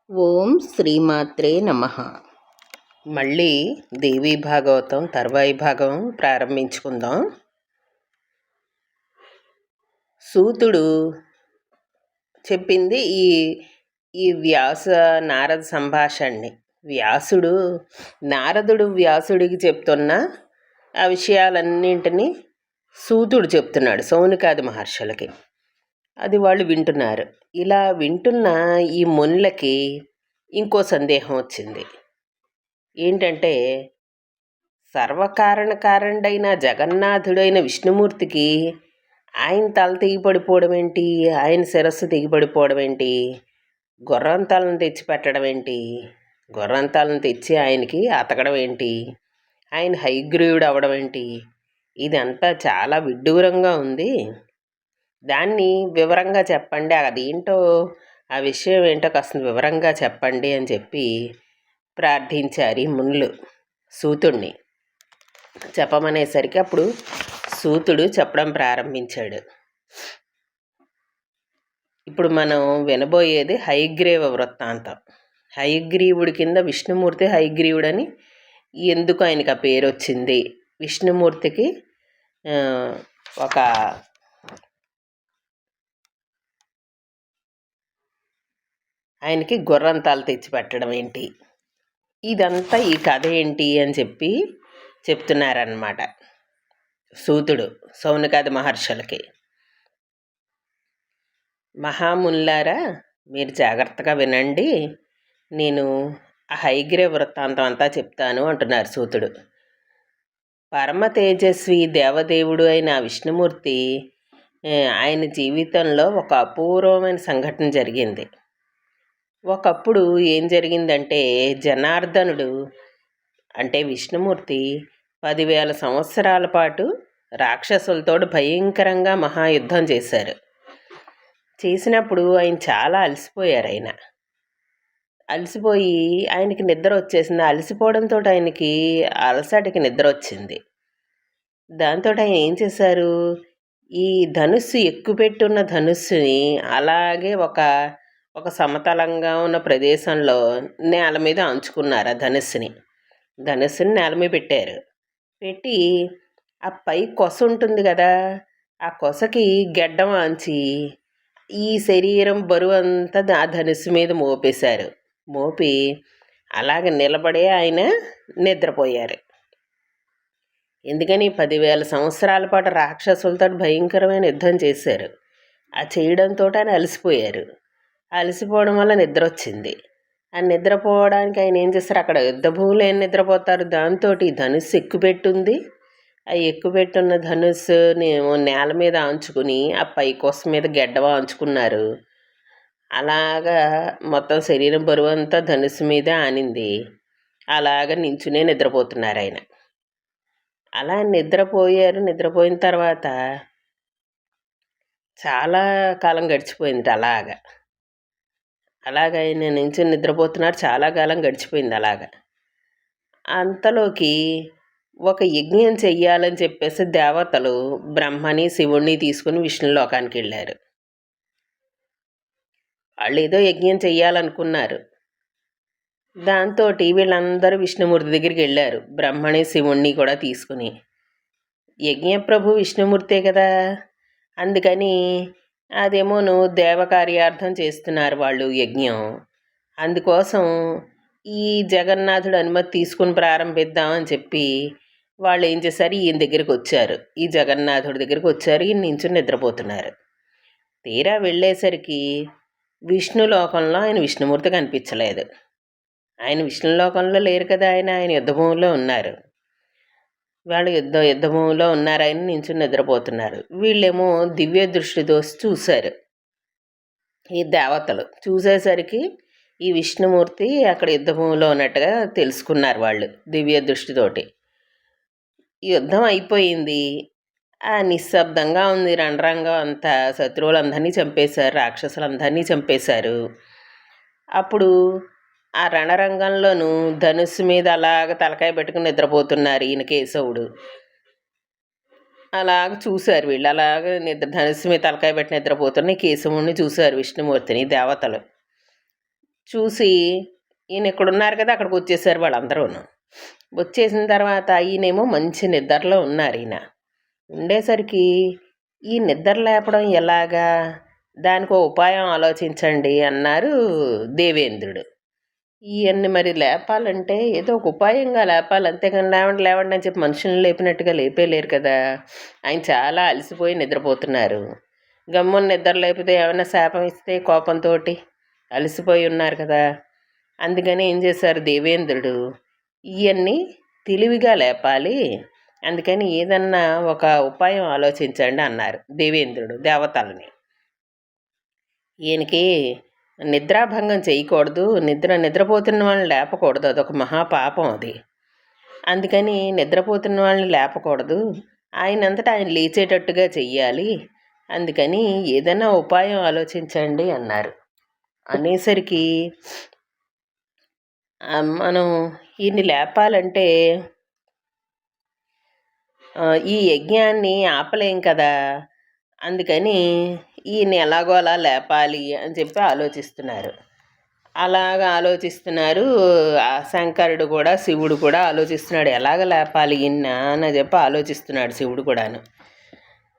ఓం శ్రీమాత్రే నమః. మళ్ళీ దేవీ భాగవతం తర్వాయి భాగం ప్రారంభించుకుందాం. సూతుడు చెప్పింది ఈ ఈ వ్యాస నారద సంభాషణని. నారదుడు వ్యాసుడికి చెప్తున్న ఆ విషయాలన్నింటినీ సూతుడు చెప్తున్నాడు సౌనకాది మహర్షులకి. అది వాళ్ళు వింటున్నారు. ఇలా వింటున్న ఈ మునులకి ఇంకో సందేహం వచ్చింది. ఏంటంటే, సర్వకారణకారణుడైన జగన్నాథుడైన విష్ణుమూర్తికి ఆయన తల తెగిపడిపోవడం ఏంటి, ఆయన శిరస్సు తెగిపడిపోవడం ఏంటి, గుర్రంతాలను తెచ్చి పెట్టడం ఏంటి, గుర్రంతాలను తెచ్చి ఆయనకి అతకడం ఏంటి, ఆయన హైగ్రీవుడు అవడం ఏంటి, ఇదంతా చాలా విడ్డూరంగా ఉంది. దాన్ని వివరంగా చెప్పండి, అదేంటో ఆ విషయం ఏంటో కాస్త వివరంగా చెప్పండి అని చెప్పి ప్రార్థించారు ఈ మునులు సూతుడిని. చెప్పమనేసరికి అప్పుడు సూతుడు చెప్పడం ప్రారంభించాడు. ఇప్పుడు మనం వినబోయేది హయగ్రీవ వృత్తాంతం. హయగ్రీవుడి కింద విష్ణుమూర్తి హయగ్రీవుడని ఎందుకు ఆయనకి ఆ పేరు వచ్చింది, విష్ణుమూర్తికి ఒక ఆయనకి గుర్రంతాలు తెచ్చిపెట్టడం ఏంటి, ఇదంతా ఈ కథ ఏంటి అని చెప్పి చెప్తున్నారన్నమాట సూతుడు సౌనకాది మహర్షులకి. మహాముల్లారా, మీరు జాగ్రత్తగా వినండి, నేను ఆ హయగ్రీవ వృత్తాంతం అంతా చెప్తాను అంటున్నారు సూతుడు. పరమ తేజస్వి దేవదేవుడు అయిన విష్ణుమూర్తి ఆయన జీవితంలో ఒక అపూర్వమైన సంఘటన జరిగింది. ఒకప్పుడు ఏం జరిగిందంటే, జనార్దనుడు అంటే విష్ణుమూర్తి 10,000 సంవత్సరాల పాటు రాక్షసులతో భయంకరంగా మహాయుద్ధం చేశారు. చేసినప్పుడు ఆయన చాలా అలసిపోయారు. అలసిపోయి ఆయనకి నిద్ర వచ్చేసింది. అలసిపోవడంతో ఆయనకి అలసటకి నిద్ర వచ్చింది. దాంతో ఆయన ఏం చేశారు, ఈ ధనుస్సు ఎక్కుపెట్టున్న ధనుస్సుని అలాగే ఒక సమతలంగా ఉన్న ప్రదేశంలో నేల మీద అంచుకున్నారు. ఆ ధనుస్సుని నేల మీద పెట్టారు. పెట్టి ఆ పై కొస ఉంటుంది కదా, ఆ కొసకి గెడ్డం ఆంచి ఈ శరీరం బరువు అంతా ఆ ధనుస్సు మీద మోపేశారు. మోపి అలాగ నిలబడే ఆయన నిద్రపోయారు. ఎందుకని 10,000 సంవత్సరాల పాటు రాక్షసులతో భయంకరమైన యుద్ధం చేశారు. ఆ చేయడంతో ఆయన అలసిపోయారు. అలసిపోవడం వల్ల నిద్ర వచ్చింది. ఆ నిద్రపోవడానికి ఆయన ఏం చేస్తారు, అక్కడ యుద్ధ భూమిలో ఏం నిద్రపోతారు, దాంతో ధనుస్సు ఎక్కుపెట్టుంది. ఆ ఎక్కుపెట్టున్న ధనుస్సుని నేల మీద ఆంచుకుని ఆ పై కొస మీద గెడ్డవ ఆంచుకున్నారు. అలాగా మొత్తం శరీరం బరువు అంతా ధనుస్సు మీద ఆనింది. అలాగ నించునే నిద్రపోతున్నారు ఆయన. అలా నిద్రపోయారు. నిద్రపోయిన తర్వాత చాలా కాలం గడిచిపోయింది. అలాగ ఆయన నించుని నిద్రపోతున్నారు. చాలా కాలం గడిచిపోయింది. అంతలోకి ఒక యజ్ఞం చెయ్యాలని చెప్పేసి దేవతలు బ్రహ్మని శివుణ్ణి తీసుకుని విష్ణులోకానికి వెళ్ళారు. వాళ్ళు ఏదో యజ్ఞం చెయ్యాలనుకున్నారు. దాంతో వీళ్ళందరూ విష్ణుమూర్తి దగ్గరికి వెళ్ళారు, బ్రహ్మని శివుణ్ణి కూడా తీసుకుని. యజ్ఞప్రభు విష్ణుమూర్తే కదా, అందుకని అదేమోను దేవకార్యార్థం చేస్తున్నారు వాళ్ళు యజ్ఞం. అందుకోసం ఈ జగన్నాథుడు అనుమతి తీసుకుని ప్రారంభిద్దామని చెప్పి వాళ్ళు ఏం చేశారు, ఈయన దగ్గరికి వచ్చారు. ఈ జగన్నాథుడి దగ్గరికి వచ్చారు. ఈయన నించుని నిద్రపోతున్నారు. తీరా వెళ్ళేసరికి విష్ణులోకంలో ఆయన విష్ణుమూర్తి కనిపించలేదు. ఆయన విష్ణులోకంలో లేరు కదా, ఆయన యుద్ధభూమిలో ఉన్నారు. వాళ్ళు యుద్ధభూమిలో ఉన్నారు, ఆయన నించుని నిద్రపోతున్నారు. వీళ్ళేమో దివ్య దృష్టితో చూశారు. ఈ దేవతలు చూసేసరికి ఈ విష్ణుమూర్తి అక్కడ యుద్ధభూమిలో ఉన్నట్టుగా తెలుసుకున్నారు వాళ్ళు దివ్య దృష్టితోటి. యుద్ధం అయిపోయింది. నిశ్శబ్దంగా ఉంది రణరంగం అంతా. శత్రువులందరినీ చంపేశారు, రాక్షసులందరినీ చంపేశారు. అప్పుడు ఆ రణరంగంలోనూ ధనుస్సు మీద అలాగ తలకాయ పెట్టుకుని నిద్రపోతున్నారు ఈయన కేశవుడు. అలాగ చూశారు వీళ్ళు. అలాగ ధనుస్సు మీద తలకాయ పెట్టి నిద్రపోతున్న కేశవుడిని చూశారు విష్ణుమూర్తిని దేవతలు. చూసి ఈయన ఇక్కడున్నారు కదా, అక్కడికి వచ్చేసారు వాళ్ళందరూను. వచ్చేసిన తర్వాత ఈయనేమో మంచి నిద్రలో ఉన్నారు. ఈయన ఉండేసరికి ఈ నిద్ర లేపడం ఎలాగా, దానికో ఉపాయం ఆలోచించండి అన్నారు దేవేంద్రుడు. ఇవన్నీ మరి లేపాలంటే ఏదో ఒక ఉపాయంగా లేపాలి, అంతేగాని లేవండి లేవండి అని చెప్పి మనుషులను లేపినట్టుగా లేపేలేరు కదా. ఆయన చాలా అలసిపోయి నిద్రపోతున్నారు. గమ్మున నిద్ర లేపితే ఏమైనా శాపం ఇస్తే కోపంతో అలసిపోయి ఉన్నారు కదా. అందుకని ఏం చేశారు దేవేంద్రుడు, ఇవన్నీ తెలివిగా లేపాలి, అందుకని ఏదన్నా ఒక ఉపాయం ఆలోచించండి అన్నారు దేవేంద్రుడు దేవతల్ని. ఈయనకి నిద్రాభంగం చేయకూడదు, నిద్రపోతున్న వాళ్ళని లేపకూడదు, అదొక మహాపాపం అది. అందుకని నిద్రపోతున్న వాళ్ళని లేపకూడదు, ఆయనంతటా ఆయన లేచేటట్టుగా చెయ్యాలి, అందుకని ఏదైనా ఉపాయం ఆలోచించండి అన్నారు. అనేసరికి మనం ఈయన్ని లేపాలంటే ఈ యజ్ఞాన్ని ఆపలేం కదా, అందుకని ఈయన ఎలాగో అలా లేపాలి అని చెప్పి ఆలోచిస్తున్నారు. అలాగా ఆలోచిస్తున్నారు. శంకరుడు కూడా శివుడు కూడా ఆలోచిస్తున్నాడు, ఎలాగ లేపాలి ఈయన అని చెప్పి ఆలోచిస్తున్నాడు శివుడు కూడాను.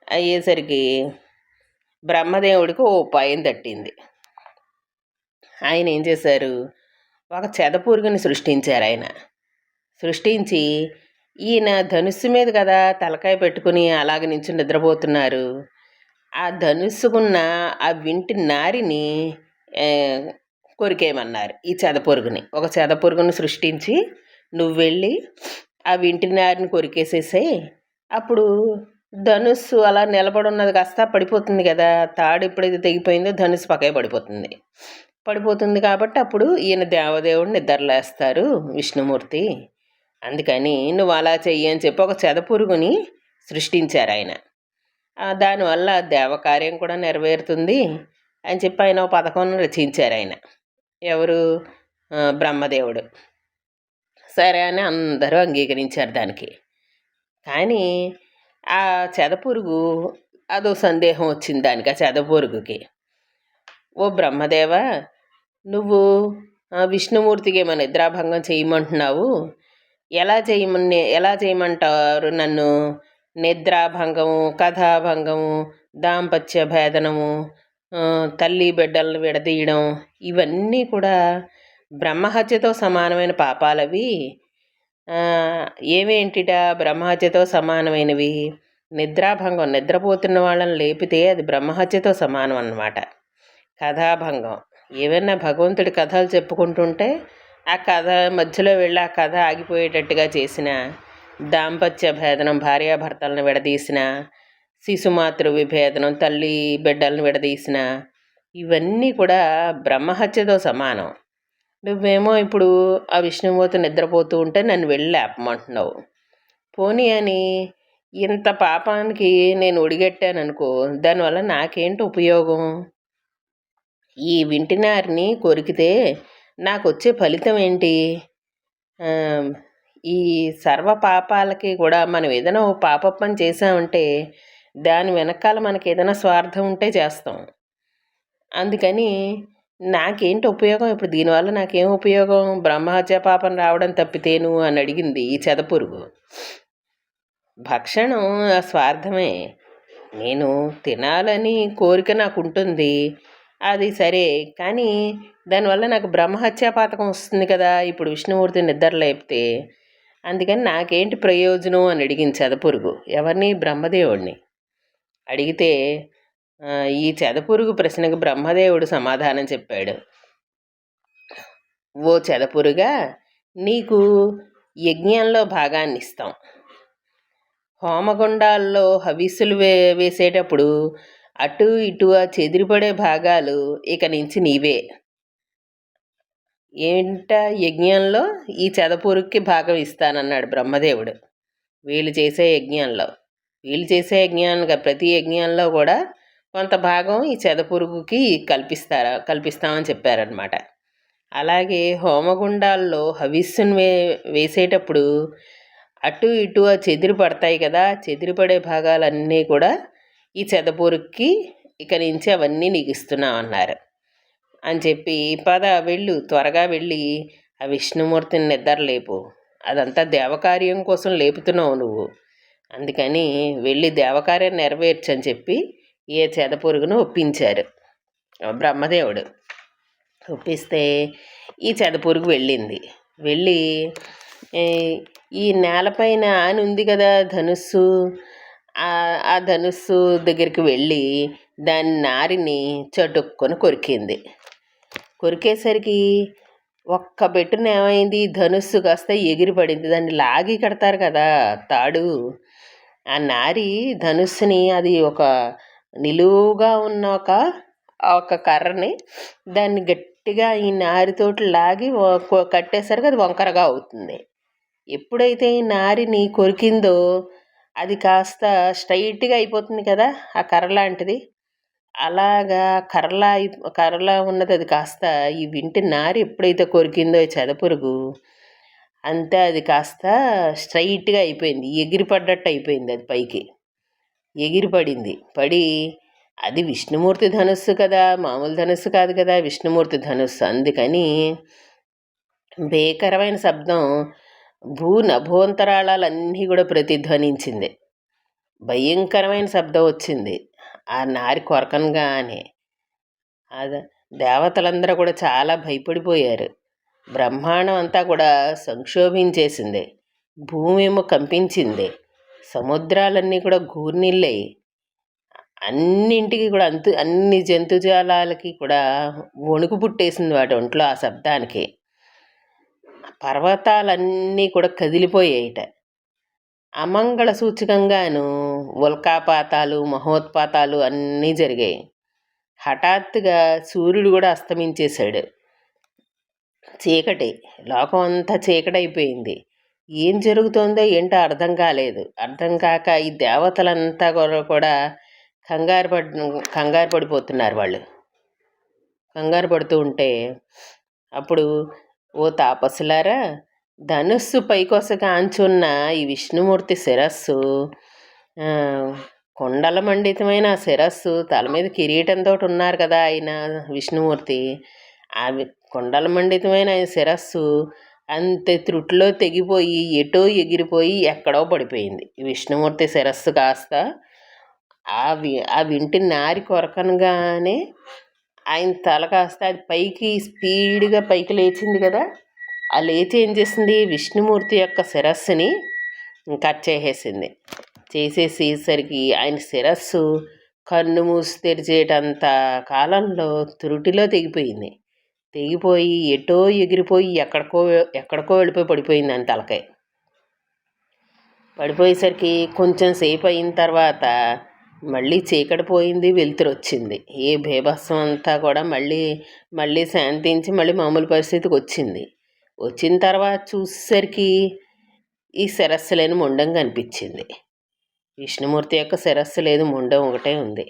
అయ్యేసరికి బ్రహ్మదేవుడికి ఓ ఉపాయం తట్టింది. ఆయన ఏం చేశారు, ఒక చెదపురుగుని సృష్టించారు. ఆయన సృష్టించి ఈయన ధనుస్సు మీద కదా తలకాయ పెట్టుకుని అలాగ నుంచి నిద్రపోతున్నారు. ఆ ధనుస్సుకున్న ఆ వింటి నారిని కొరికేయమన్నారు. ఈ చెదపురుగుని, ఒక చెదపురుగుని సృష్టించి నువ్వు వెళ్ళి ఆ వింటి నారిని కొరికేసేసే, అప్పుడు ధనుస్సు అలా నిలబడి ఉన్నది కాస్త పడిపోతుంది కదా, తాడు ఎప్పుడైతే తెగిపోయిందో ధనుస్సు పక్కే పడిపోతుంది కాబట్టి అప్పుడు ఈయన దేవదేవుడు నిద్రలేస్తారు విష్ణుమూర్తి, అందుకని నువ్వు అలా చెయ్యి అని చెప్పి ఒక చెదపురుగుని సృష్టించారు ఆయన. దానివల్ల దేవకార్యం కూడా నెరవేరుతుంది అని చెప్పి ఆయన ఒక పథకం రచించారు ఆయన. ఎవరు, బ్రహ్మదేవుడు. సరే అని అందరూ అంగీకరించారు దానికి. కానీ ఆ చెదపురుగు అదో సందేహం వచ్చింది దానికి. ఆ చెదపురుగుకి, ఓ బ్రహ్మదేవ, నువ్వు విష్ణుమూర్తికి ఏమైనా నిద్రాభంగం చేయమంటున్నావు, ఎలా చేయమంటారు నన్ను? నిద్రాభంగము, కథాభంగము, దాంపత్య భేదనము, తల్లి బిడ్డలను విడదీయడం, ఇవన్నీ కూడా బ్రహ్మహత్యతో సమానమైన పాపాలవి. ఏమేంటిట బ్రహ్మహత్యతో సమానమైనవి? నిద్రాభంగం, నిద్రపోతున్న వాళ్ళని లేపితే అది బ్రహ్మహత్యతో సమానం అన్నమాట. కథాభంగం, ఏవైనా భగవంతుడి కథలు చెప్పుకుంటుంటే ఆ కథ మధ్యలో వెళ్ళి ఆ కథ ఆగిపోయేటట్టుగా చేసిన, దాంపత్య భేదనం, భార్యాభర్తలను విడదీసిన, శిశుమాతృ విభేదనం, తల్లి బిడ్డలను విడదీసిన, ఇవన్నీ కూడా బ్రహ్మహత్యతో సమానం. నువ్వేమో ఇప్పుడు ఆ విష్ణుమూర్తి నిద్రపోతూ ఉంటే నన్ను వెళ్ళి లేపమంటున్నావు. పోనీ అని ఇంత పాపానికి నేను ఒడిగట్టాననుకో, దానివల్ల నాకేంటి ఉపయోగం? ఈ వింటినారిని కొరికితే నాకు వచ్చే ఫలితం ఏంటి? ఈ సర్వ పాపాలకి కూడా మనం ఏదైనా ఓ పాప పని చేసామంటే దాని వెనకాల మనకి ఏదైనా స్వార్థం ఉంటే చేస్తాం. అందుకని నాకేంటి ఉపయోగం ఇప్పుడు దీనివల్ల? నాకేం ఉపయోగం? బ్రహ్మహత్య పాపం రావడం తప్పితేను అని అడిగింది ఈ చెదపురుగు. భక్షణం స్వార్థమే, నేను తినాలని కోరిక నాకు ఉంటుంది, అది సరే, కానీ దానివల్ల నాకు బ్రహ్మహత్యా పాతకం వస్తుంది కదా ఇప్పుడు విష్ణుమూర్తి నిద్ర లేపితే, అందుకని నాకేంటి ప్రయోజనం అని అడిగింది చెదపురుగు. ఎవరిని? బ్రహ్మదేవుడిని. అడిగితే ఈ చెదపురుగు ప్రశ్నకు బ్రహ్మదేవుడు సమాధానం చెప్పాడు. ఓ చెదపురుగా, నీకు యజ్ఞంలో భాగాన్ని ఇస్తాం. హోమగుండాల్లో హవిస్సులు వేసేటప్పుడు అటు ఇటు ఆ చెదిరిపడే భాగాలు ఇక నుంచి నీవే. ఏంట? యజ్ఞంలో ఈ చెదపురుగుకి భాగం ఇస్తానన్నాడు బ్రహ్మదేవుడు. వీళ్ళు చేసే యజ్ఞాలుగా ప్రతి యజ్ఞంలో కూడా కొంత భాగం ఈ చెదపురుగుకి కల్పిస్తామని చెప్పారనమాట. అలాగే హోమగుండాల్లో హవిస్సును వేసేటప్పుడు అటు ఇటు ఆ చెదిరి పడతాయి కదా, చెదిరిపడే భాగాలన్నీ కూడా ఈ చెదపురుగుకి ఇక నుంచి అవన్నీ నీకు ఇస్తున్నాం అన్నారు. అని చెప్పి పద వెళ్ళు త్వరగా వెళ్ళి ఆ విష్ణుమూర్తిని నిద్రలేపు, అదంతా దేవకార్యం కోసం లేపుతున్నావు నువ్వు, అందుకని వెళ్ళి దేవకార్యం నెరవేర్చు అని చెప్పి ఏ చెదపురుగును ఒప్పించారు బ్రహ్మదేవుడు. ఒప్పిస్తే ఈ చెదపురుగు వెళ్ళింది. వెళ్ళి ఈ నేలపైన ఆని ఉంది కదా ధనుస్సు, ఆ ధనుస్సు దగ్గరికి వెళ్ళి దాని నారిని చటుక్కొని కొరికింది. కొరికేసరికి ఒక్క పెట్టున ఏమైంది, ధనుస్సు కాస్త ఎగిరిపడింది. దాన్ని లాగి కడతారు కదా తాడు, ఆ నారి ధనుస్సుని అది ఒక నిలువుగా ఉన్న ఒక కర్రని దాన్ని గట్టిగా ఈ నారితోటి లాగి కట్టేసరికి అది వంకరగా అవుతుంది. ఎప్పుడైతే ఈ నారిని కొరికిందో అది కాస్త స్ట్రైట్గా అయిపోతుంది కదా ఆ కర్ర లాంటిది, అలాగా కర్రలా ఉన్నది అది కాస్త ఈ వింటి నారి ఎప్పుడైతే కొరికిందో ఈ చెదపురుగు, అంతే అది కాస్త స్ట్రైట్గా అయిపోయింది, ఎగిరిపడ్డట్టు అయిపోయింది. అది పైకి ఎగిరిపడింది. పడి అది విష్ణుమూర్తి ధనుస్సు కదా, మామూలు ధనుస్సు కాదు కదా, విష్ణుమూర్తి ధనుస్సు. అందుకని భీకరమైన శబ్దం నభోంతరాళాలన్నీ కూడా ప్రతిధ్వనించింది. భయంకరమైన శబ్దం వచ్చింది ఆ నారి కొరకనగానే. దేవతలందరూ కూడా చాలా భయపడిపోయారు. బ్రహ్మాండం అంతా కూడా సంక్షోభించేసింది. భూమి ఏమో కంపించింది. సముద్రాలన్నీ కూడా గూర్నిళ్ళాయి. అన్నింటికి కూడా అన్ని జంతుజాలాలకి కూడా వణుకు పుట్టేసింది వాటి ఒంట్లో ఆ శబ్దానికి. పర్వతాలన్నీ కూడా కదిలిపోయాయిట. అమంగళ సూచకంగాను ఉల్కాపాతాలు మహోత్పాతాలు అన్నీ జరిగాయి. హఠాత్తుగా సూర్యుడు కూడా అస్తమించేశాడు. చీకటి, లోకం అంతా చీకటైపోయింది. ఏం జరుగుతుందో ఏంటో అర్థం కాలేదు. అర్థం కాక ఈ దేవతలంతా కూడా కంగారు పడిపోతున్నారు. వాళ్ళు కంగారు పడుతూ ఉంటే అప్పుడు ఓ తాపసులారా, ధనుస్సు పైకొస కాంచున్న ఈ విష్ణుమూర్తి శిరస్సు, కొండల మండితమైన శిరస్సు, తల మీద కిరీటంతో ఉన్నారు కదా ఆయన విష్ణుమూర్తి, ఆ కొండల మండితమైన ఆయన శిరస్సు అంతే త్రుటిలో తెగిపోయి ఎటో ఎగిరిపోయి ఎక్కడో పడిపోయింది. విష్ణుమూర్తి శిరస్సు కాస్త ఆ వింటి నారి కొరకనగానే ఆయన తల కాస్త అది పైకి స్పీడ్గా పైకి లేచింది కదా, ఆ లేచి ఏం చేసింది, విష్ణుమూర్తి యొక్క శిరస్సుని కట్ చేసేసేసరికి ఆయన శిరస్సు కన్ను మూసి తెరిచేటంత కాలంలో త్రుటిలో తెగిపోయింది. తెగిపోయి ఎటో ఎగిరిపోయి ఎక్కడికో వెళ్ళిపోయి పడిపోయింది ఆయన తలకాయ. పడిపోయేసరికి కొంచెం సేపు అయిన తర్వాత మళ్ళీ చీకటి పోయింది, వెలుతురు వచ్చింది. ఏ బీభత్సం అంతా కూడా మళ్ళీ శాంతించి మళ్ళీ మామూలు పరిస్థితికి వచ్చింది. వచ్చిన తర్వాత చూసేసరికి ఈ శిరస్సు లేని మొండం కనిపించింది. విష్ణుమూర్తి యొక్క శిరస్సు లేదు, మొండం ఒకటే ఉంది.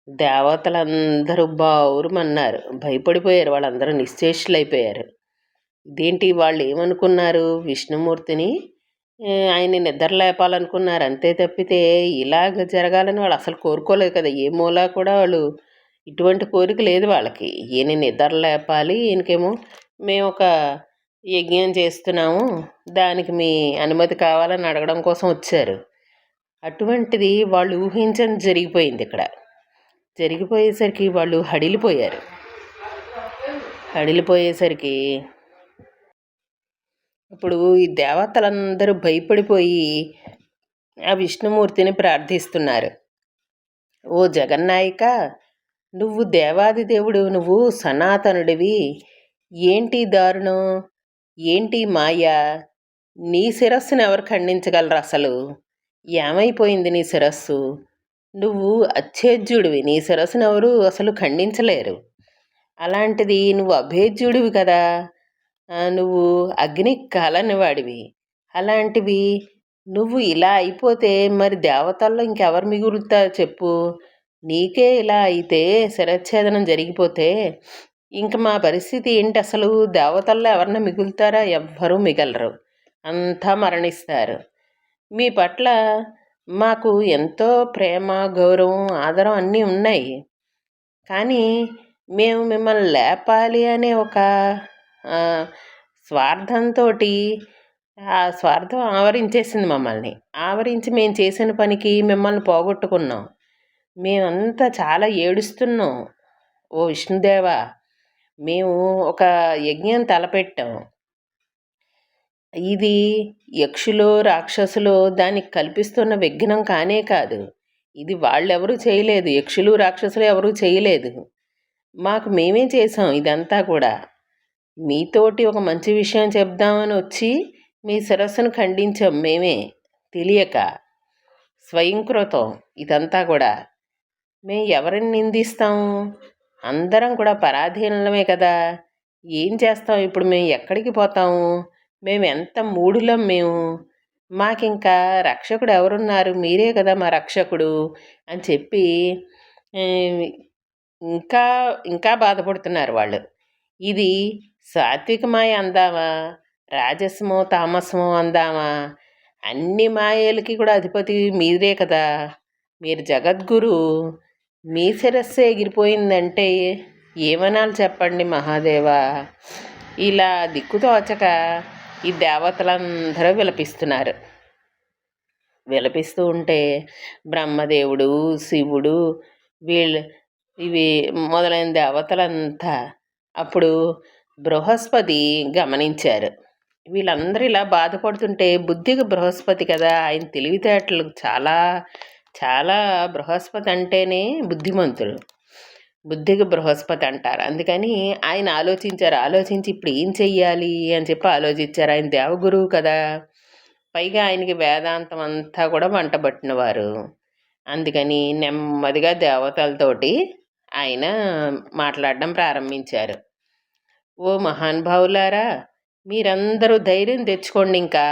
దేవతలందరూ బావురుమన్నారు, భయపడిపోయారు. వాళ్ళందరూ నిశ్చేష్లైపోయారు. ఇదేంటి, వాళ్ళు ఏమనుకున్నారు, విష్ణుమూర్తిని ఆయన్ని నిద్ర లేపాలనుకున్నారు అంతే తప్పితే ఇలాగ జరగాలని వాళ్ళు అసలు కోరుకోలేదు కదా. ఏ మూలా కూడా వాళ్ళు ఇటువంటి కోరిక లేదు వాళ్ళకి. ఈయన నిద్ర లేపాలి, ఈయనకేమో మేము ఒక యజ్ఞం చేస్తున్నాము, దానికి మీ అనుమతి కావాలని అడగడం కోసం వచ్చారు. అటువంటిది వాళ్ళు ఊహించని జరిగిపోయింది. ఇక్కడ జరిగిపోయేసరికి వాళ్ళు హడిలిపోయేసరికి ఇప్పుడు ఈ దేవతలందరూ భయపడిపోయి ఆ విష్ణుమూర్తిని ప్రార్థిస్తున్నారు. ఓ జగన్నాయిక, నువ్వు దేవాది దేవుడు, నువ్వు సనాతనుడివి, ఏంటి దారుణం, ఏంటి మాయ, నీ శిరస్సును ఎవరు ఖండించగలరు, అసలు ఏమైపోయింది నీ శిరస్సు, నువ్వు అచ్ఛేద్యుడివి, నీ శిరస్సును ఎవరు అసలు ఖండించలేరు. అలాంటిది నువ్వు అభేద్యుడివి కదా, నువ్వు అగ్ని కలని వాడివి. అలాంటివి నువ్వు ఇలా అయిపోతే మరి దేవతల్లో ఇంకెవరు మిగులుతారు చెప్పు. నీకే ఇలా అయితే, శిరచ్ఛేదనం జరిగిపోతే ఇంక మా పరిస్థితి ఏంటి, అసలు దేవతల్లో ఎవరన్నా మిగులుతారా, ఎవ్వరూ మిగలరు, అంతా మరణిస్తారు. మీ పట్ల మాకు ఎంతో ప్రేమ, గౌరవం, ఆదరం అన్నీ ఉన్నాయి. కానీ మేము మిమ్మల్ని లేపాలి అనే ఒక స్వార్థంతో ఆ స్వార్థం ఆవరించేసింది మమ్మల్ని. ఆవరించి మేము చేసిన పనికి మిమ్మల్ని పోగొట్టుకున్నాం. మేమంతా చాలా ఏడుస్తున్నాం. ఓ విష్ణుదేవా! మేము ఒక యజ్ఞం తలపెట్టాం. ఇది యక్షులో రాక్షసులో దానికి కల్పిస్తున్న విఘ్నం కానే కాదు. ఇది వాళ్ళెవరూ చేయలేదు. యక్షులు రాక్షసులు ఎవరూ చేయలేదు. మాకు మేమే చేసాం ఇదంతా కూడా. మీతోటి ఒక మంచి విషయం చెప్దామని వచ్చి మీ శిరస్సును ఖండించాం మేమే తెలియక. స్వయంకృతం ఇదంతా కూడా. మేము ఎవరిని నిందిస్తాము? అందరం కూడా పరాధీనులమే కదా. ఏం చేస్తాం ఇప్పుడు? మేము ఎక్కడికి పోతాము? మేము ఎంత మూఢులం మేము. మాకింకా రక్షకుడు ఎవరున్నారు? మీరే కదా మా రక్షకుడు అని చెప్పి ఇంకా ఇంకా బాధపడుతున్నారు వాళ్ళు. ఇది సాత్విక మాయ అందామా, రాజసమో తామసమో అందామా? అన్ని మాయలకి కూడా అధిపతి మీరే కదా. మీరు జగద్గురు. మీ శిరస్సే ఎగిరిపోయిందంటే ఏమనాలి చెప్పండి మహాదేవా? ఇలా దిక్కుతోచక ఈ దేవతలందరూ విలపిస్తున్నారు. విలపిస్తూ ఉంటే బ్రహ్మదేవుడు, శివుడు, వీళ్ళు ఇవి మొదలైన దేవతలంతా అప్పుడు బృహస్పతి గమనించారు. వీళ్ళందరూ ఇలా బాధపడుతుంటే బుద్ధికి బృహస్పతి కదా, ఆయన తెలివితేటలు చాలా చాలా. బృహస్పతి అంటేనే బుద్ధిమంతుడు. బుద్ధికి బృహస్పతి అంటారు. అందుకని ఆయన ఆలోచించారు. ఆలోచించి ఇప్పుడు ఏం చెయ్యాలి అని చెప్పి ఆలోచించారు. ఆయన దేవగురువు కదా, పైగా ఆయనకి వేదాంతం అంతా కూడా వంటబట్టినవారు. అందుకని నెమ్మదిగా దేవతలతోటి ఆయన మాట్లాడడం ప్రారంభించారు. ఓ మహానుభావులారా, మీరందరూ ధైర్యం తెచ్చుకోండి. ఇంకా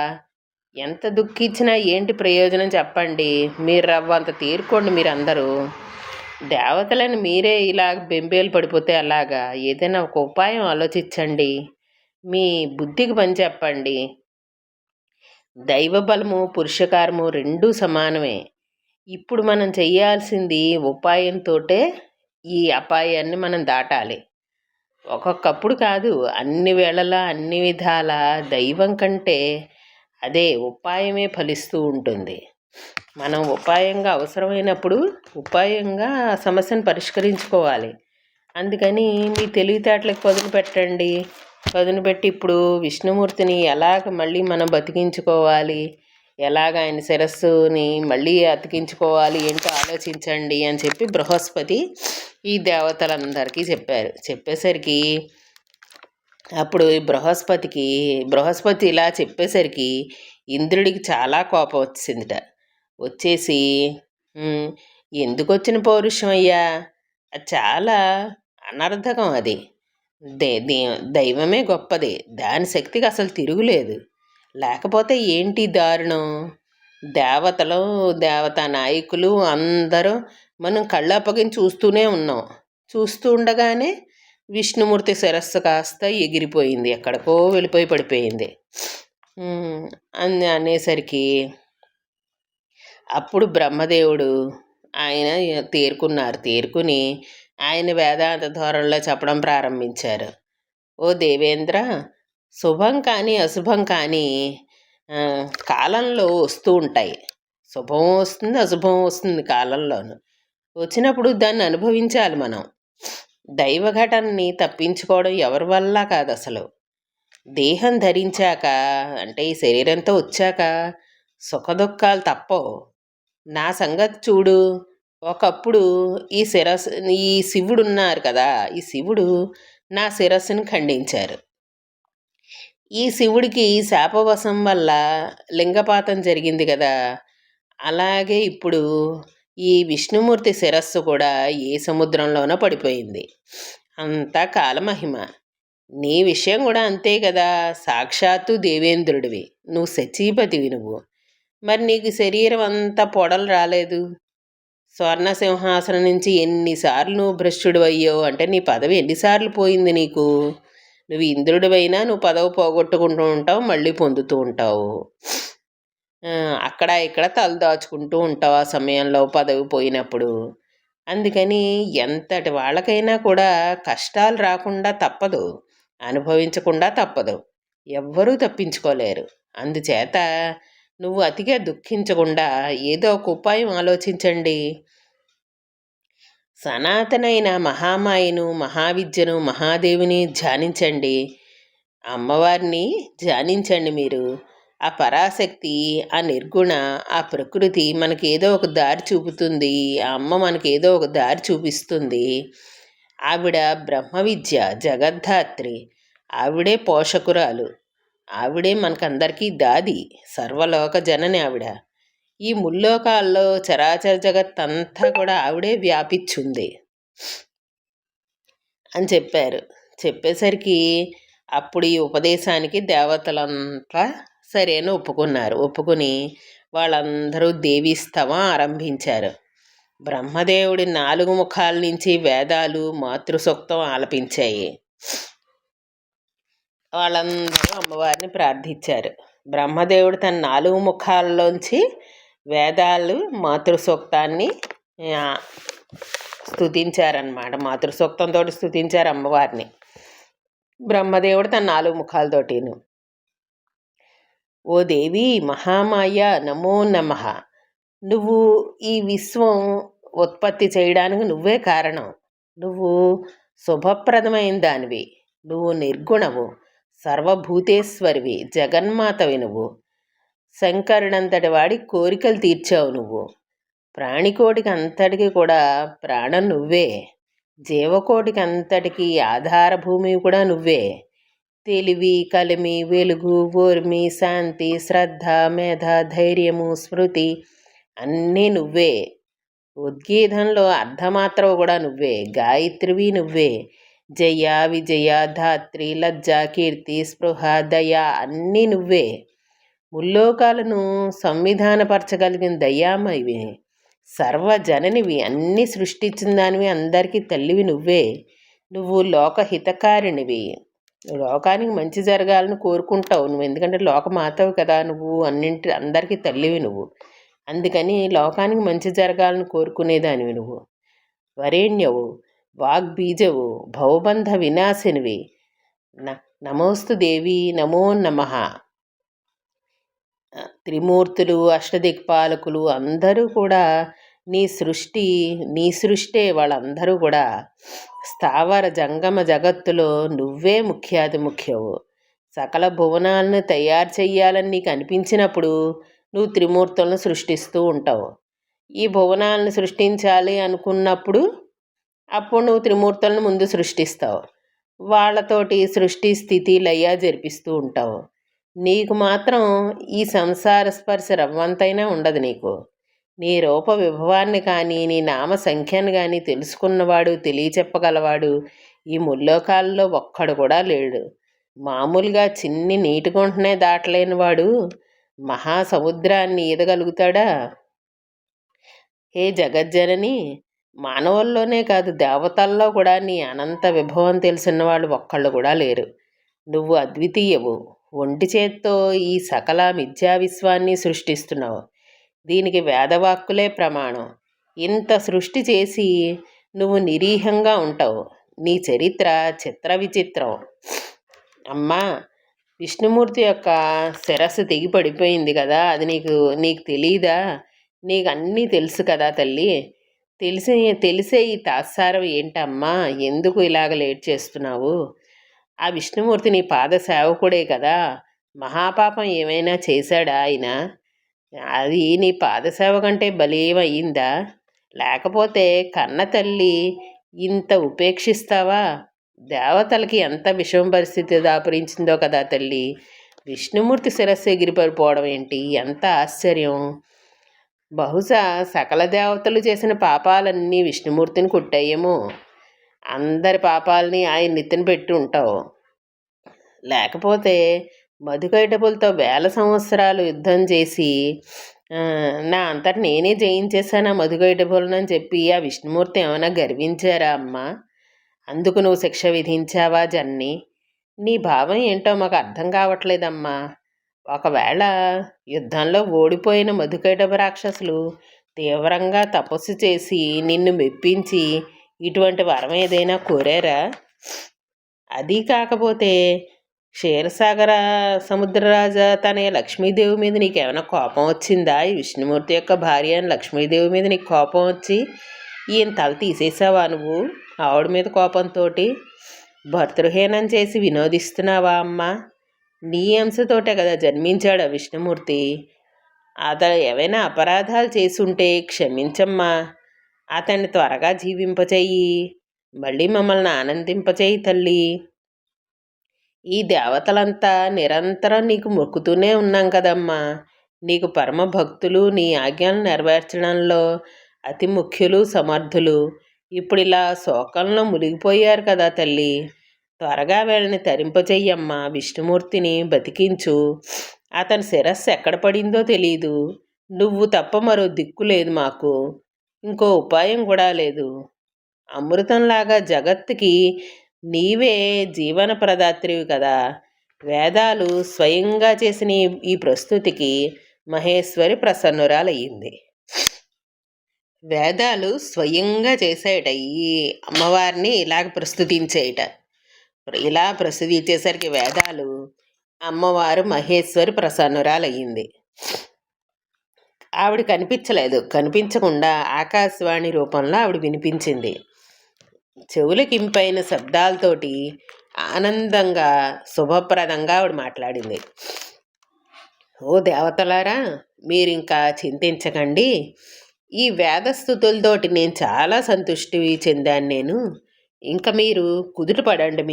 ఎంత దుఃఖించినా ఏంటి ప్రయోజనం చెప్పండి. మీరు రవ్వంత తీరుకోండి. మీరందరూ దేవతలను మీరే ఇలా బెంబేలు పడిపోతే అలాగా? ఏదైనా ఒక ఉపాయం ఆలోచించండి. మీ బుద్ధికి పని చెప్పండి. దైవబలము పురుషకారము రెండూ సమానమే. ఇప్పుడు మనం చేయాల్సింది ఉపాయంతో ఈ అపాయాన్ని మనం దాటాలి. ఒక్కొక్కప్పుడు కాదు, అన్ని వేళలా అన్ని విధాల దైవం కంటే అదే ఉపాయమే ఫలిస్తూ ఉంటుంది. మనం ఉపాయంగా అవసరమైనప్పుడు ఉపాయంగా సమస్యను పరిష్కరించుకోవాలి. అందుకని మీ తెలివితేటలకు పదును పెట్టండి. పదును పెట్టి ఇప్పుడు విష్ణుమూర్తిని ఎలాగ మళ్ళీ మనం బతికించుకోవాలి, ఎలాగ ఆయన శిరస్సుని మళ్ళీ అతికించుకోవాలి ఏంటో ఆలోచించండి అని చెప్పి బృహస్పతి ఈ దేవతలందరికీ చెప్పారు. చెప్పేసరికి అప్పుడు బృహస్పతి ఇలా చెప్పేసరికి ఇంద్రుడికి చాలా కోపం వచ్చిందిట. వచ్చేసి ఎందుకు వచ్చిన పౌరుషం అయ్యా? అది చాలా అనర్థకం. అది దైవమే గొప్పది, దాని శక్తికి అసలు తిరుగులేదు. లేకపోతే ఏంటి దారుణం? దేవతలు, దేవతా నాయకులు అందరూ మనం కళ్ళప్పగించి చూస్తూనే ఉన్నాం. చూస్తూ ఉండగానే విష్ణుమూర్తి శిరస్సు కాస్త ఎగిరిపోయింది, ఎక్కడికో వెళ్ళిపోయి పడిపోయింది. అనేసరికి అప్పుడు బ్రహ్మదేవుడు ఆయన తేరుకుని ఆయన వేదాంత ధోరణిలో చెప్పడం ప్రారంభించారు. ఓ దేవేంద్ర, శుభం కానీ అశుభం కానీ కాలంలో వస్తూ ఉంటాయి. శుభం వస్తుంది, అశుభం వస్తుంది కాలంలోను. వచ్చినప్పుడు దాన్ని అనుభవించాలి మనం. దైవ ఘటనని తప్పించుకోవడం ఎవరి వల్ల కాదు అసలు. దేహం ధరించాక అంటే ఈ శరీరంతో వచ్చాక సుఖదుఖాలు తప్పవు. నా సంగతి చూడు. ఒకప్పుడు ఈ శివుడు ఉన్నారు కదా, ఈ శివుడు నా శిరస్సును ఖండించారు. ఈ శివుడికి శాపవశం వల్ల లింగపాతం జరిగింది కదా, అలాగే ఇప్పుడు ఈ విష్ణుమూర్తి శిరస్సు కూడా ఏ సముద్రంలోనో పడిపోయింది. అంతా కాలమహిమ. నీ విషయం కూడా అంతే కదా. సాక్షాత్తు దేవేంద్రుడివి, నువ్వు సచీపతివి. నువ్వు మరి నీకు శరీరం అంతా పొడలు రాలేదు? స్వర్ణ సింహాసనం నుంచి ఎన్నిసార్లు నువ్వు భ్రష్టుడు అయ్యావు అంటే నీ పదవి ఎన్నిసార్లు పోయింది నీకు? నువ్వు ఇంద్రుడివైనా నువ్వు పదవి పోగొట్టుకుంటూ ఉంటావు, మళ్ళీ పొందుతూ ఉంటావు. అక్కడ ఇక్కడ తల దాచుకుంటూ ఉంటావు ఆ సమయంలో పదవి పోయినప్పుడు. అందుకని ఎంతటి వాళ్ళకైనా కూడా కష్టాలు రాకుండా తప్పదు, అనుభవించకుండా తప్పదు. ఎవ్వరూ తప్పించుకోలేరు. అందుచేత నువ్వు అతిగా దుఃఖించకుండా ఏదో ఒక ఉపాయం ఆలోచించండి. సనాతనైన మహామాయను, మహావిద్యను, మహాదేవిని ధ్యానించండి. అమ్మవారిని ధ్యానించండి మీరు. ఆ పరాశక్తి, ఆ నిర్గుణ, ఆ ప్రకృతి మనకి ఏదో ఒక దారి చూపుతుంది. ఆ అమ్మ మనకి ఏదో ఒక దారి చూపిస్తుంది. ఆవిడ బ్రహ్మ విద్య జగద్ధాత్రి, ఆవిడే పోషకురాలు, ఆవిడే మనకందరికీ దాది, సర్వలోక జనని ఆవిడ. ఈ ముల్లోకాల్లో చరాచర జగత్ అంతా కూడా ఆవిడే వ్యాపించుంది అని చెప్పారు. చెప్పేసరికి అప్పుడు ఈ ఉపదేశానికి దేవతలంతా సరే అని ఒప్పుకున్నారు. ఒప్పుకుని వాళ్ళందరూ దేవీస్తవం ఆరంభించారు. బ్రహ్మదేవుడి 4 ముఖాల నుంచి వేదాలు మాతృసూక్తం ఆలపించాయి. వాళ్ళందరూ అమ్మవారిని ప్రార్థించారు. బ్రహ్మదేవుడు తన 4 ముఖాల్లోంచి వేదాలు మాతృసూక్తాన్ని స్తుతించారనమాట. మాతృసూక్తంతో స్తుతించారు అమ్మవారిని బ్రహ్మదేవుడు తన 4 ముఖాలతోటిను. ఓ దేవి మహామాయ నమో నమః. నువ్వు ఈ విశ్వం ఉత్పత్తి చేయడానికి నువ్వే కారణం. నువ్వు శుభప్రదమైన దానివి. నువ్వు నిర్గుణవు, సర్వభూతేశ్వరివి, జగన్మాతవి నువ్వు. శంకరుడంతటి వాడి కోరికలు తీర్చావు నువ్వు. ప్రాణికోటికి అంతటికి కూడా ప్రాణం నువ్వే. జీవకోటికి అంతటికి ఆధారభూమి కూడా నువ్వే. తెలివి, కలిమి, వెలుగు, ఓర్మి, శాంతి, శ్రద్ధ, మేధ, ధైర్యము, స్మృతి అన్నీ నువ్వే. ఉద్గీతంలో అర్ధమాత్రవు కూడా నువ్వే. గాయత్రివి నువ్వే. జయ, విజయ, ధాత్రి, లజ్జ, కీర్తి, స్పృహ, దయ అన్నీ నువ్వే. ముల్లోకాలను సంవిధానపరచగలిగిన దయామయివి, సర్వజననివి, అన్నీ సృష్టించిన దానివి, అందరికీ తల్లివి నువ్వే. నువ్వు లోకహితకారిణివి. లోకానికి మంచి జరగాలని కోరుకుంటావు నువ్వు. ఎందుకంటే లోకమాతవు కదా నువ్వు, అందరికీ తల్లివి నువ్వు. అందుకని లోకానికి మంచి జరగాలని కోరుకునేదానివి నువ్వు. వరేణ్యవు, వాగ్బీజవు, భవబంధ వినాశినివి. నమోస్తు దేవి నమో నమః. త్రిమూర్తులు, అష్టదిక్పాలకులు అందరూ కూడా నీ సృష్టే. వాళ్ళందరూ కూడా స్థావర జంగమ జగత్తులో నువ్వే ముఖ్యాతి ముఖ్యవు. సకల భువనాలను తయారు చెయ్యాలని నీకు అనిపించినప్పుడు నువ్వు త్రిమూర్తులను సృష్టిస్తూ ఉంటావు. ఈ భువనాలను సృష్టించాలి అనుకున్నప్పుడు అప్పుడు నువ్వు త్రిమూర్తులను ముందు సృష్టిస్తావు. వాళ్ళతోటి సృష్టి స్థితి లయ జరిపిస్తూ ఉంటావు. నీకు మాత్రం ఈ సంసార స్పర్శ రవ్వంతైనా ఉండదు నీకు. నీ రూప విభవాన్ని కానీ నీ నామ సంఖ్యను కానీ తెలుసుకున్నవాడు, తెలియచెప్పగలవాడు ఈ ముల్లోకాల్లో ఒక్కడు కూడా లేడు. మామూలుగా చిన్ని నీటి గుంటనే దాటలేనివాడు మహాసముద్రాన్ని ఈదగలుగుతాడా? హే జగజ్జనని, మానవుల్లోనే కాదు దేవతల్లో కూడా నీ అనంత విభవం తెలిసిన వాళ్ళు ఒక్కళ్ళు కూడా లేరు. నువ్వు అద్వితీయవు. ఒంటి చేత్తో ఈ సకల మిథ్యా విశ్వాన్ని సృష్టిస్తున్నావు. దీనికి వేదవాక్కులే ప్రమాణం. ఇంత సృష్టి చేసి నువ్వు నిరీహంగా ఉంటావు. నీ చరిత్ర చిత్ర విచిత్రం. అమ్మా, విష్ణుమూర్తి యొక్క శిరస్సు తెగి పడిపోయింది కదా, అది నీకు తెలీదా? నీకు అన్నీ తెలుసు కదా తల్లి. తెలిసే ఈ తాత్సారం ఏంటమ్మా? ఎందుకు ఇలాగ లేట్ చేస్తున్నావు? ఆ విష్ణుమూర్తి నీ పాద సేవకుడే కదా. మహాపాపం ఏమైనా చేశాడా ఆయన? అది నీ పాదసేవ కంటే బలీయమయ్యిందా? లేకపోతే కన్న తల్లి ఇంత ఉపేక్షిస్తావా? దేవతలకి ఎంత విషమ పరిస్థితి దాపురించిందో కదా తల్లి. విష్ణుమూర్తి శిరస్సు ఎగిరిపడిపోవడం ఏంటి? ఎంత ఆశ్చర్యం! బహుశా సకల దేవతలు చేసిన పాపాలన్నీ విష్ణుమూర్తిని కుట్టాయేమో. అందరి పాపాలని ఆయన నెత్తిన పెట్టి ఉంటావు. లేకపోతే మధుకైటపులతో 1000 సంవత్సరాలు యుద్ధం చేసి నా అంతటి నేనే జయించేశాను ఆ మధుకైటపులను చెప్పి ఆ విష్ణుమూర్తి ఏమైనా గర్వించారా అమ్మా? అందుకు నువ్వు శిక్ష విధించావా జన్ని? నీ భావం ఏంటో మాకు అర్థం కావట్లేదమ్మా. ఒకవేళ యుద్ధంలో ఓడిపోయిన మధుకైటభ రాక్షసులు తీవ్రంగా తపస్సు చేసి నిన్ను మెప్పించి ఇటువంటి వరం ఏదైనా కోరారా? అదీ కాకపోతే క్షీరసాగర సముద్రరాజ తనయ లక్ష్మీదేవి మీద నీకేమైనా కోపం వచ్చిందా? ఈ విష్ణుమూర్తి యొక్క భార్య అని లక్ష్మీదేవి మీద నీకు కోపం వచ్చి ఈయన తల తీసేసావా నువ్వు? ఆవిడ మీద కోపంతో భర్తృహీనం చేసి వినోదిస్తున్నావా అమ్మా? నీ అంశతోటే కదా జన్మించాడు ఆ విష్ణుమూర్తి. అతను ఏవైనా అపరాధాలు చేసుంటే క్షమించమ్మా. అతన్ని త్వరగా జీవింపచేయి. మళ్ళీ మమ్మల్ని ఆనందింపచేయి తల్లి. ఈ దేవతలంతా నిరంతరం నీకు మొక్కుతూనే ఉన్నాం కదమ్మా. నీకు పరమ భక్తులు, నీ ఆజ్ఞలను నెరవేర్చడంలో అతి ముఖ్యులు, సమర్థులు. ఇప్పుడు ఇలా శోకంలో మునిగిపోయారు కదా తల్లి. త్వరగా వీళ్ళని తరింపచెయ్యమ్మా. విష్ణుమూర్తిని బతికించు. అతని శిరస్సు ఎక్కడ పడిందో తెలీదు. నువ్వు తప్ప మరో దిక్కు లేదు మాకు. ఇంకో ఉపాయం కూడా లేదు. అమృతంలాగా జగత్తుకి నీవే జీవన ప్రదాత్రివి కదా. వేదాలు స్వయంగా చేసిన ఈ ప్రస్తుతికి మహేశ్వరి ప్రసన్నురాలయ్యింది. వేదాలు స్వయంగా చేసేయట ఈ అమ్మవారిని ఇలాగ ప్రస్తుతించేయట. ఇలా ప్రస్తుతించేసరికి వేదాలు అమ్మవారు మహేశ్వరి ప్రసన్నురాలయ్యింది. ఆవిడ కనిపించలేదు. కనిపించకుండా ఆకాశవాణి రూపంలో ఆవిడ వినిపించింది. చెవులకింపైన శబ్దాలతోటి ఆనందంగా శుభప్రదంగా ఆవిడ మాట్లాడింది. ఓ దేవతలారా, మీరింకా చింతించకండి. ఈ వేదస్థుతులతోటి నేను చాలా సంతుష్టి చెందాను. నేను ఇంకా మీరు కుదుట పడండి.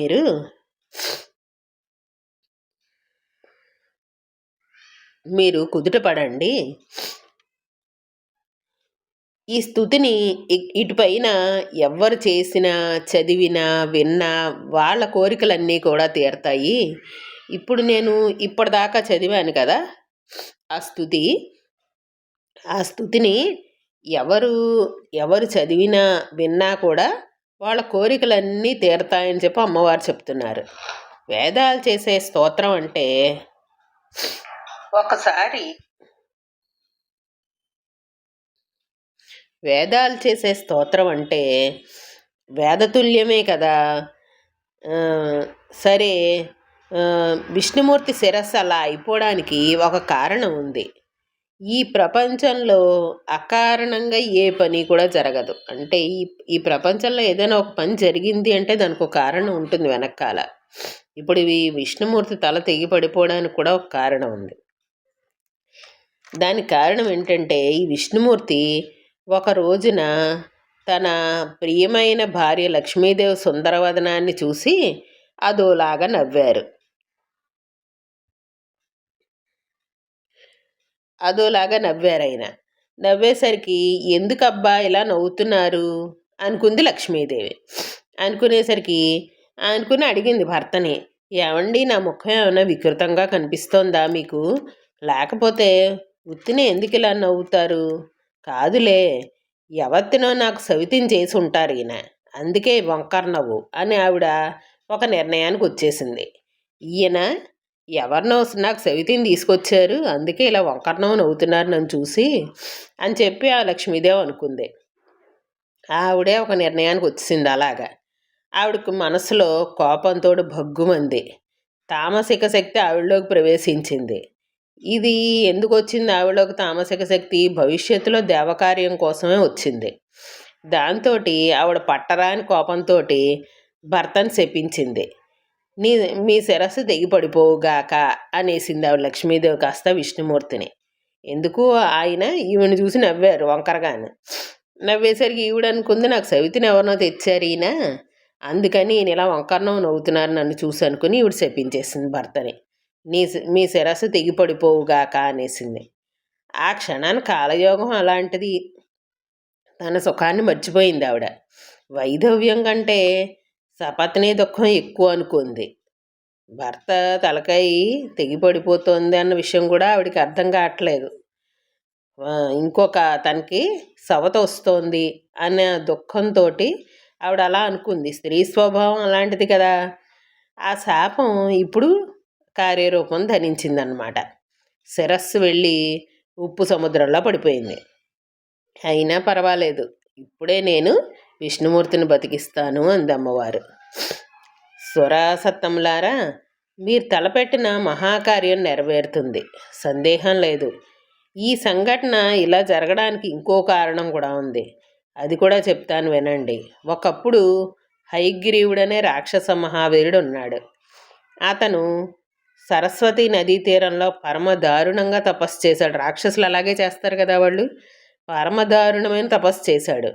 మీరు కుదుట పడండి. ఈ స్థుతిని ఇటుపైన ఎవ్వరు చేసినా, చదివినా, విన్నా వాళ్ళ కోరికలన్నీ కూడా తీరతాయి. ఇప్పుడు నేను ఇప్పటిదాకా చదివాను కదా ఆ స్థుతిని ఎవరు చదివినా, విన్నా కూడా వాళ్ళ కోరికలన్నీ తీరతాయని చెప్పి అమ్మవారు చెప్తున్నారు. వేదాలు చేసే స్తోత్రం అంటే ఒకసారి వేదాలు చేసే స్తోత్రం అంటే వేదతుల్యమే కదా. సరే, విష్ణుమూర్తి శిరస్సు అలా అయిపోవడానికి ఒక కారణం ఉంది. ఈ ప్రపంచంలో అకారణంగా ఏ పని కూడా జరగదు. అంటే ఈ ప్రపంచంలో ఏదైనా ఒక పని జరిగింది అంటే దానికి ఒక కారణం ఉంటుంది వెనకాల. ఇప్పుడు ఈ విష్ణుమూర్తి తల తెగి పడిపోవడానికి కూడా ఒక కారణం ఉంది. దానికి కారణం ఏంటంటే ఈ విష్ణుమూర్తి ఒక రోజున తన ప్రియమైన భార్య లక్ష్మీదేవి సుందరవదనాన్ని చూసి అదోలాగా నవ్వారు. ఆయన నవ్వేసరికి ఎందుకబ్బా ఇలా నవ్వుతున్నారు అనుకుంది లక్ష్మీదేవి. అనుకుని అడిగింది భర్తని, ఏమండి నా ముఖం ఏమైనా వికృతంగా కనిపిస్తోందా మీకు? లేకపోతే ఉత్తినే ఎందుకు ఇలా నవ్వుతారు? కాదులే, ఎవరినో నాకు సవితిని చేసి ఉంటారు ఈయన, అందుకే వంకర నవ్వు అని ఆవిడ ఒక నిర్ణయానికి వచ్చేసింది. ఈయన ఎవరినో నాకు సవితిని తీసుకొచ్చారు, అందుకే ఇలా వంకరనో నవ్వుతున్నారు నన్ను చూసి అని చెప్పి ఆ లక్ష్మీదేవి అనుకుంది. ఆవిడే ఒక నిర్ణయానికి వచ్చింది. అలాగా ఆవిడకు మనసులో కోపంతో భగ్గుమంది. తామసిక శక్తి ఆవిడలోకి ప్రవేశించింది. ఇది ఎందుకు వచ్చింది ఆవిడలోకి తామసిక శక్తి? భవిష్యత్తులో దేవకార్యం కోసమే వచ్చింది. దాంతో ఆవిడ పట్టరాని కోపంతో భర్తను శపించింది. మీ శిరస్సు తెగిపడిపోవుగాక అనేసింది ఆవిడ లక్ష్మీదేవి కాస్త విష్ణుమూర్తిని. ఎందుకు ఆయన ఈవిని చూసి నవ్వారు వంకరగాను. నవ్వేసరికి ఈవిడ అనుకుంది, నాకు సవితిని ఎవరినో తెచ్చారు ఈయన, అందుకని ఈయన ఇలా వంకరనో నవ్వుతున్నారు నన్ను చూసి అనుకుని ఈవిడ శపించేసింది భర్తని. మీ శిరస్సు తెగిపడిపోవుగాక అనేసింది. ఆ క్షణాన్ని కాలయోగం అలాంటిది. తన సుఖాన్ని మర్చిపోయింది ఆవిడ. వైధవ్యం కంటే సపత్ని దుఃఖం ఎక్కువ అనుకుంది. భర్త తలకాయి తెగిపడిపోతుంది అన్న విషయం కూడా ఆవిడకి అర్థం కావట్లేదు. ఇంకొక తనకి సవత వస్తోంది అనే దుఃఖంతో ఆవిడ అలా అనుకుంది. స్త్రీ స్వభావం అలాంటిది కదా. ఆ శాపం ఇప్పుడు కార్యరూపం ధరించిందనమాట. శిరస్సు వెళ్ళి ఉప్పు సముద్రంలో పడిపోయింది. అయినా పర్వాలేదు, ఇప్పుడే నేను విష్ణుమూర్తిని బతికిస్తాను అంది అమ్మవారు. సురాసత్తంలారా, మీరు తలపెట్టిన మహాకార్యం నెరవేరుతుంది, సందేహం లేదు. ఈ సంఘటన ఇలా జరగడానికి ఇంకో కారణం కూడా ఉంది, అది కూడా చెప్తాను వినండి. ఒకప్పుడు హయగ్రీవుడనే రాక్షస మహావీరుడు ఉన్నాడు. అతను సరస్వతి నదీ తీరంలో పరమ దారుణంగా తపస్సు చేశాడు. రాక్షసులు అలాగే చేస్తారు కదా, వాళ్ళు పరమ దారుణమైన తపస్సు చేశాడు.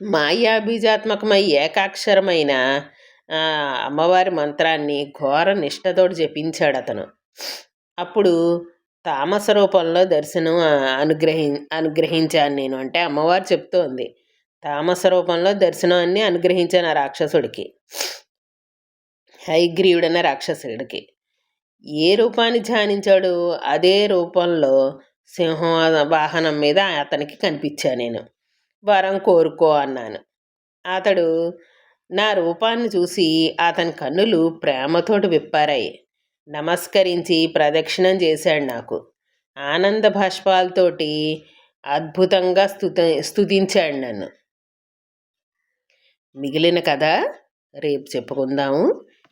మాయాబీజాత్మకమై ఏకాక్షరమైన అమ్మవారి మంత్రాన్ని ఘోర నిష్ఠతోటి జపించాడు అతను. అప్పుడు తామస రూపంలో దర్శనం అనుగ్రహించాను నేను, అంటే అమ్మవారు చెప్తోంది, తామస రూపంలో దర్శనాన్ని అనుగ్రహించాను ఆ రాక్షసుడికి, హయగ్రీవుడనే రాక్షసుడికి. ఏ రూపాన్ని ధ్యానించాడు అదే రూపంలో సింహం వాహనం మీద అతనికి కనిపించా నేను. వరం కోరుకో అన్నాను. అతడు నా రూపాన్ని చూసి అతని కన్నులు ప్రేమతోటి విప్పారాయి. నమస్కరించి ప్రదక్షిణం చేశాడు నాకు. ఆనంద భాష్పాలతోటి అద్భుతంగా స్తుతించాడు నన్ను. మిగిలిన కథ రేపు చెప్పుకుందాము.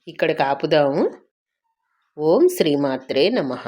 ఇక్కడికి ఆపుదాము. ఓం శ్రీమాత్రే నమః.